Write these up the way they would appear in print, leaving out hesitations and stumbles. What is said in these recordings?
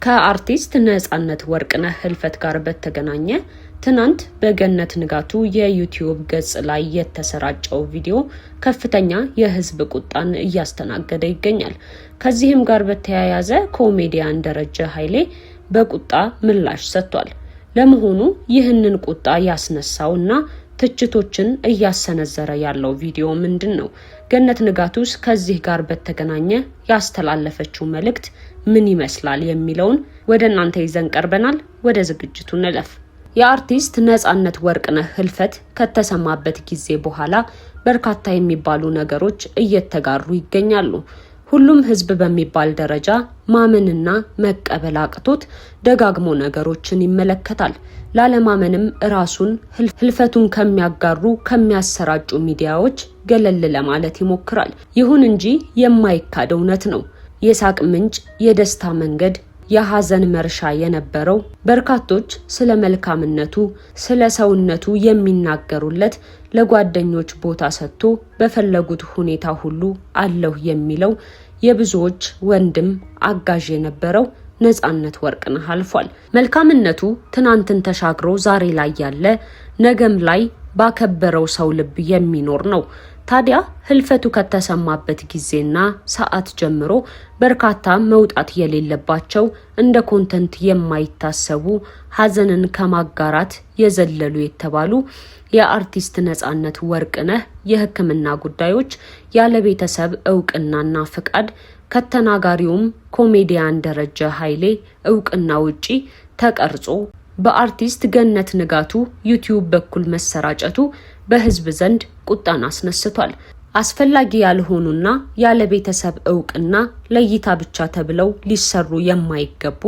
ከአርቲስት ነጻነት ወርቅነህ ህልፈት ጋር በተገናኘ ትናንት በገነት ንጋቱ የዩቲዩብ ገጽ ላይ የተሰራጨው ቪዲዮ ከፍተኛ የህዝብ ቁጣን እያስተናገደ ይገኛል። ከዚህም ጋር በተያያዘ ኮሜዲያን ደረጀ ኃይሌ በቁጣ ምላሽ ሰጥቷል። ለመሆኑ ይህንን ቁጣ ያስነሳውና ትችቶችን እያሰነዘረ ያለው ቪዲዮ ምንድነው? ገነት ንጋቱስ ከዚህ ጋር በተገናኘ ያስተላለፈችው መልእክት ምን ይመስላል የሚለውን ወደ እናንተ ይዘን ቀርበናል። ወደ ዝግጅቱ እንለፍ። የአርቲስት ነጻነት ወርቅነህ ህልፈት ከተሰማበት ጊዜ በኋላ በርካታ የሚባሉ ነገሮች እየተጋሩ ይገኛሉ። ሁሉም ህዝብ በሚባል ደረጃ ማመንና መቀበል አቅቶት ደጋግሞ ነገሮችን ይመለከታል። ላለማመንም ራሱን ህልፈቱን ከሚያጋሩ ከሚያሰራጩ ሚዲያዎች ገለል ለማለት ይሞክራል። ይሁን እንጂ የማይካድ እውነት ነው። የሳቅ ምንጭ፣ የደስታ መንገድ፣ የሐዘን መርሻ የነበረው በርካቶች ስለ መልካምነቱ፣ ስለ ሰውነቱ የሚናገሩለት ለጓደኞች ቦታ ሰጥቶ በፈለጉት ሁኔታ ሁሉ አለሁ የሚለው የብዙዎች ወንድም አጋዥ የነበረው ነጻነት ወርቅነህ አልፏል። መልካምነቱ ትናንትን ተሻግሮ ዛሬ ላይ ያለ ነገም ላይ ባከበረው ሰው ልብ የሚኖር ነው። ታዲያ ህልፈቱ ከተሰማበት ጊዜና ሰዓት ጀምሮ በርካታ መውጣት የሌለባቸው እንደ ኮንተንት የማይታሰቡ ሐዘንን ከማጋራት የዘለሉ የተባሉ የአርቲስት ነጻነት ወርቅነህ የሕክምና ጉዳዮች ያለ ቤተሰብ እውቅናና ፍቃድ ከተናጋሪውም ኮሜዲያን ደረጀ ኃይሌ እውቅና ውጪ ተቀርጾ በአርቲስት ገነት ንጋቱ ዩቲዩብ በኩል መሰራጨቱ በህዝብ ዘንድ ቁጣን አስነስቷል። አስፈላጊ ያልሆኑና ያለ ቤተሰብ እውቅና ለእይታ ብቻ ተብለው ሊሰሩ የማይገቡ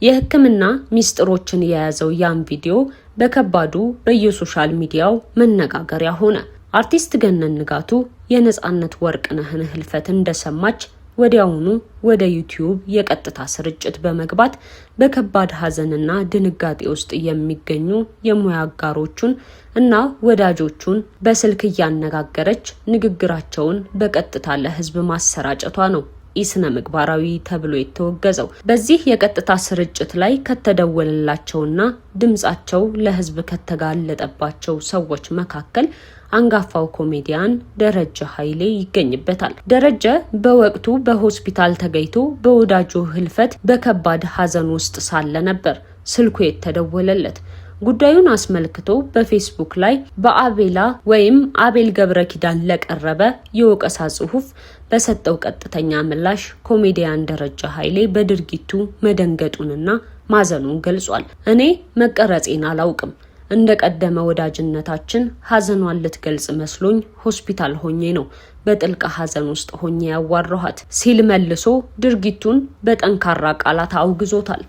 የሕክምና ሚስጥሮችን የያዘው ያን ቪዲዮ በከባዱ በየሶሻል ሚዲያው መነጋገሪያ ሆነ። አርቲስት ገነት ንጋቱ የነጻነት ወርቅነህን ህልፈት እንደሰማች ወዲያውኑ ወደ ዩቲዩብ የቀጥታ ስርጭት በመግባት በከባድ ሐዘንና ድንጋጤ ውስጥ የሚገኙ የሙያ አጋሮቹን እና ወዳጆቹን በስልክ እያነጋገረች ንግግራቸውን በቀጥታ ለህዝብ ማሰራጨቷ ነው ኢስነ ምግባራዊ ተብሎ የተወገዘው። በዚህ የቀጥታ ስርጭት ላይ ከተደወለላቸውና ድምጻቸው ለህዝብ ከተጋለጠባቸው ሰዎች መካከል አንጋፋው ኮሜዲያን ደረጀ ኃይሌ ይገኝበታል። ደረጀ በወቅቱ በሆስፒታል ተገኝቶ በወዳጁ ህልፈት በከባድ ሐዘን ውስጥ ሳለ ነበር ስልኩ የተደወለለት። ጉዳዩን አስመልክቶ በፌስቡክ ላይ በአቤላ ወይም አቤል ገብረኪዳን ለቀረበ የወቀሳ ጽሑፍ በሰጠው ቀጥተኛ ምላሽ ኮሜዲያን ደረጀ ኃይሌ በድርጊቱ መደንገጡንና ማዘኑን ገልጿል። እኔ መቀረጼን አላውቅም። እንደ ቀደመ ወዳጅነታችን ሐዘኗን ልትገልጽ መስሎኝ ሆስፒታል ሆኜ ነው በጥልቅ ሐዘን ውስጥ ሆኜ ያዋራኋት ሲል መልሶ ድርጊቱን በጠንካራ ቃላት አውግዞታል።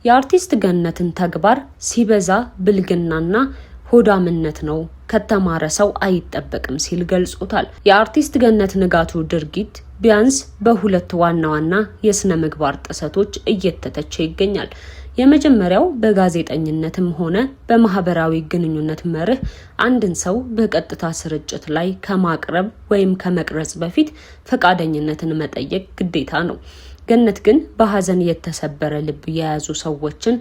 የአርቲስት ገነትን ተግባር ሲበዛ ብልግናና ሆዳምነት ነው፣ ከተማረ ሰው አይጠበቅም ሲል ገልጾታል። የአርቲስት ገነት ንጋቱ ድርጊት ቢያንስ በሁለት ዋና ዋና የስነ ምግባር ጥሰቶች እየተተቸ ይገኛል። የመጀመሪያው በጋዜጠኝነትም ሆነ በማህበራዊ ግንኙነት መርህ አንድን ሰው በቀጥታ ስርጭት ላይ ከማቅረብ ወይም ከመቅረጽ በፊት ፈቃደኝነትን መጠየቅ ግዴታ ነው። ገነት ግን በሐዘን የተሰበረ ልብ የያዙ ሰዎችን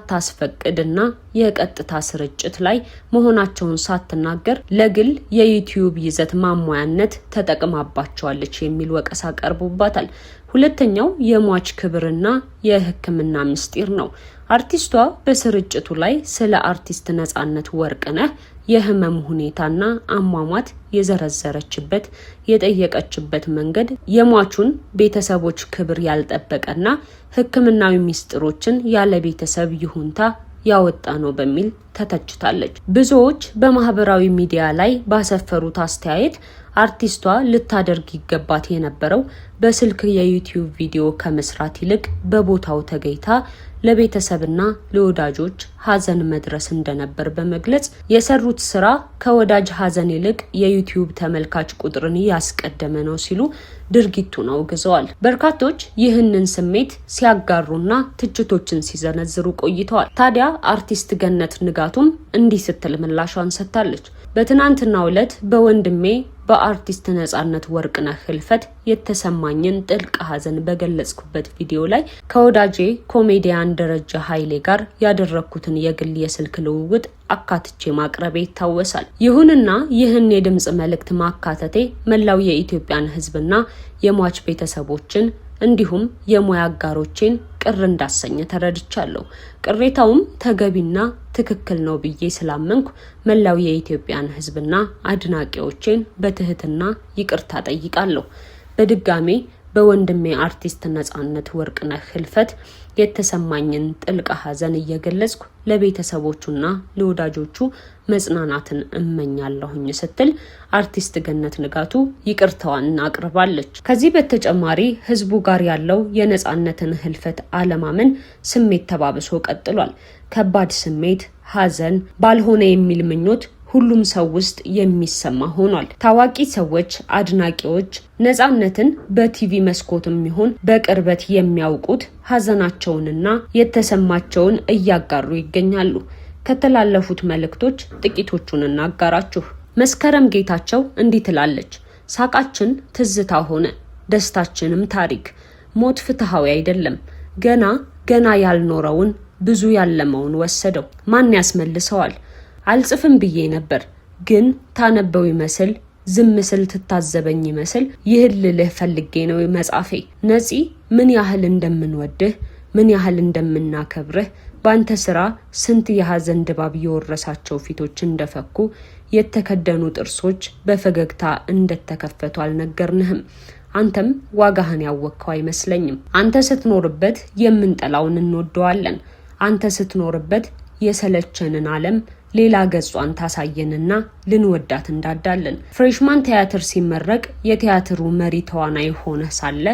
ሳታስፈቅድና የቀጥታ ስርጭት ላይ መሆናቸውን ሳትናገር ለግል የዩቲዩብ ይዘት ማሟያነት ተጠቅማባቸዋለች የሚል ወቀሳ ቀርቦባታል። ሁለተኛው የሟች ክብርና የሕክምና ምስጢር ነው። አርቲስቷ በስርጭቱ ላይ ስለ አርቲስት ነጻነት ወርቅነህ የህመም ሁኔታና አሟሟት የዘረዘረችበት የጠየቀችበት መንገድ የሟቹን ቤተሰቦች ክብር ያልጠበቀና ሕክምናዊ ምስጢሮችን ያለ ቤተሰብ ይሁንታ ያወጣ ነው በሚል ተተችታለች። ብዙዎች በማህበራዊ ሚዲያ ላይ ባሰፈሩት አስተያየት አርቲስቷ ልታደርግ ይገባት የነበረው በስልክ የዩቲዩብ ቪዲዮ ከመስራት ይልቅ በቦታው ተገኝታ ለቤተሰብና ለወዳጆች ሐዘን መድረስ እንደነበር በመግለጽ የሰሩት ስራ ከወዳጅ ሐዘን ይልቅ የዩቲዩብ ተመልካች ቁጥርን ያስቀደመ ነው ሲሉ ድርጊቱን አውግዘዋል። በርካቶች ይህንን ስሜት ሲያጋሩና ትችቶችን ሲዘነዝሩ ቆይተዋል። ታዲያ አርቲስት ገነት ንጋቱም እንዲህ ስትል ምላሿን ሰጥታለች። በትናንትናው ዕለት በወንድሜ በአርቲስት ነጻነት ወርቅነህ ህልፈት የተሰማኝን ጥልቅ ሐዘን በገለጽኩበት ቪዲዮ ላይ ከወዳጄ ኮሜዲያን ደረጃ ኃይሌ ጋር ያደረኩትን የግል የስልክ ልውውጥ አካትቼ ማቅረቤ ይታወሳል። ይሁንና ይህን የድምጽ መልእክት ማካተቴ መላው የኢትዮጵያን ህዝብና የሟች ቤተሰቦችን እንዲሁም የሙያ አጋሮችን ቅር እንዳሰኘ ተረድቻለሁ። ቅሬታውም ተገቢና ትክክል ነው ብዬ ስላመንኩ መላው የኢትዮጵያን ህዝብና አድናቂዎችን በትህትና ይቅርታ ጠይቃለሁ። በድጋሜ በወንድሜ አርቲስት ነጻነት ወርቅነህ ህልፈት የተሰማኝን ጥልቅ ሐዘን እየገለጽኩ ለቤተሰቦቹና ለወዳጆቹ መጽናናትን እመኛለሁኝ ስትል አርቲስት ገነት ንጋቱ ይቅርታዋን አቅርባለች። ከዚህ በተጨማሪ ህዝቡ ጋር ያለው የነጻነትን ህልፈት አለማመን ስሜት ተባብሶ ቀጥሏል። ከባድ ስሜት፣ ሐዘን፣ ባልሆነ የሚል ምኞት ሁሉም ሰው ውስጥ የሚሰማ ሆኗል። ታዋቂ ሰዎች፣ አድናቂዎች ነጻነትን በቲቪ መስኮትም ይሁን በቅርበት የሚያውቁት ሐዘናቸውንና የተሰማቸውን እያጋሩ ይገኛሉ። ከተላለፉት መልእክቶች ጥቂቶቹን እናጋራችሁ። መስከረም ጌታቸው እንዲህ ትላለች። ሳቃችን ትዝታ ሆነ፣ ደስታችንም ታሪክ። ሞት ፍትሃዊ አይደለም። ገና ያልኖረውን ብዙ ያለመውን ወሰደው። ማን ያስመልሰዋል? አልጽፍም ብዬ ነበር፣ ግን ታነበው ይመስል ዝም ስል ትታዘበኝ ይመስል ይህን ልልህ ፈልጌ ነው መጻፌ። ነፂ፣ ምን ያህል እንደምንወድህ፣ ምን ያህል እንደምናከብርህ፣ ባንተ ስራ ስንት የሐዘን ድባብ የወረሳቸው ፊቶች እንደፈኩ፣ የተከደኑ ጥርሶች በፈገግታ እንደተከፈቱ አልነገርንህም። አንተም ዋጋህን ያወቅከው አይመስለኝም። አንተ ስትኖርበት የምንጠላውን እንወደዋለን። አንተ ስትኖርበት የሰለቸንን ዓለም ሌላ ገጿን ታሳየንና ልንወዳት እንዳዳለን። ፍሬሽማን ቲያትር ሲመረቅ የቲያትሩ መሪ ተዋናይ ሆነ ሳለ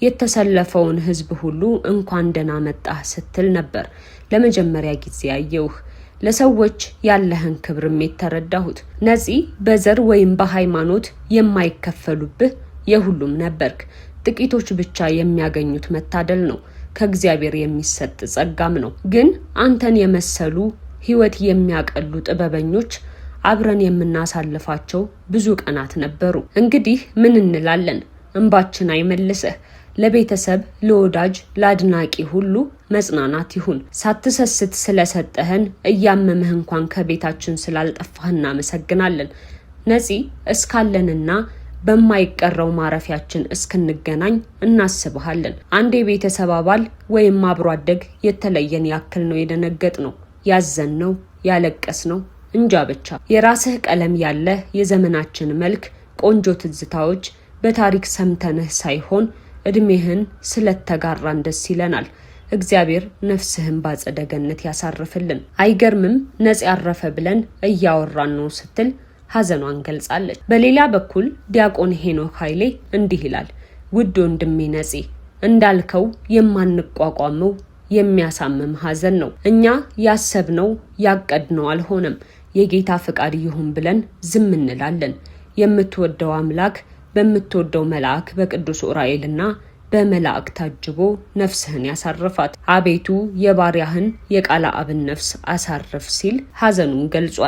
የተሰለፈውን ህዝብ ሁሉ እንኳን ደህና መጣህ ስትል ነበር ለመጀመሪያ ጊዜ ያየሁህ። ለሰዎች ያለህን ክብርም የተረዳሁት። ነፂ፣ በዘር ወይም በሃይማኖት የማይከፈሉብህ የሁሉም ነበርክ። ጥቂቶች ብቻ የሚያገኙት መታደል ነው፣ ከእግዚአብሔር የሚሰጥ ጸጋም ነው። ግን አንተን የመሰሉ ህይወት የሚያቀሉ ጥበበኞች አብረን የምናሳልፋቸው ብዙ ቀናት ነበሩ። እንግዲህ ምን እንላለን? እንባችን አይመልስህ። ለቤተሰብ፣ ለወዳጅ፣ ለአድናቂ ሁሉ መጽናናት ይሁን። ሳትሰስት ስለሰጠህን፣ እያመመህ እንኳን ከቤታችን ስላልጠፋህ እናመሰግናለን። ነፂ፣ እስካለንና በማይቀረው ማረፊያችን እስክንገናኝ እናስብሃለን። አንድ የቤተሰብ አባል ወይም አብሮ አደግ የተለየን ያክል ነው የደነገጥ ነው፣ ያዘን ነው፣ ያለቀስ ነው። እንጃ ብቻ የራስህ ቀለም ያለህ የዘመናችን መልክ፣ ቆንጆ ትዝታዎች በታሪክ ሰምተንህ ሳይሆን እድሜህን ስለተጋራን ደስ ይለናል። እግዚአብሔር ነፍስህን ባጸደ ገነት ያሳርፍልን። አይገርምም? ነፂ ያረፈ ብለን እያወራን ነው ስትል ሐዘኗን ገልጻለች። በሌላ በኩል ዲያቆን ሄኖክ ኃይሌ እንዲህ ይላል። ውድ ወንድሜ ነፂ፣ እንዳልከው የማንቋቋመው የሚያሳምም ሐዘን ነው። እኛ ያሰብነው ያቀድነው አልሆነም። የጌታ ፍቃድ ይሁን ብለን ዝም እንላለን። የምትወደው አምላክ በምትወደው መልአክ በቅዱስ ኡራኤልና በመላእክት ታጅቦ ነፍስህን ያሳርፋት። አቤቱ የባሪያህን የቃለ አብን ነፍስ አሳርፍ ሲል ሐዘኑን ገልጿል።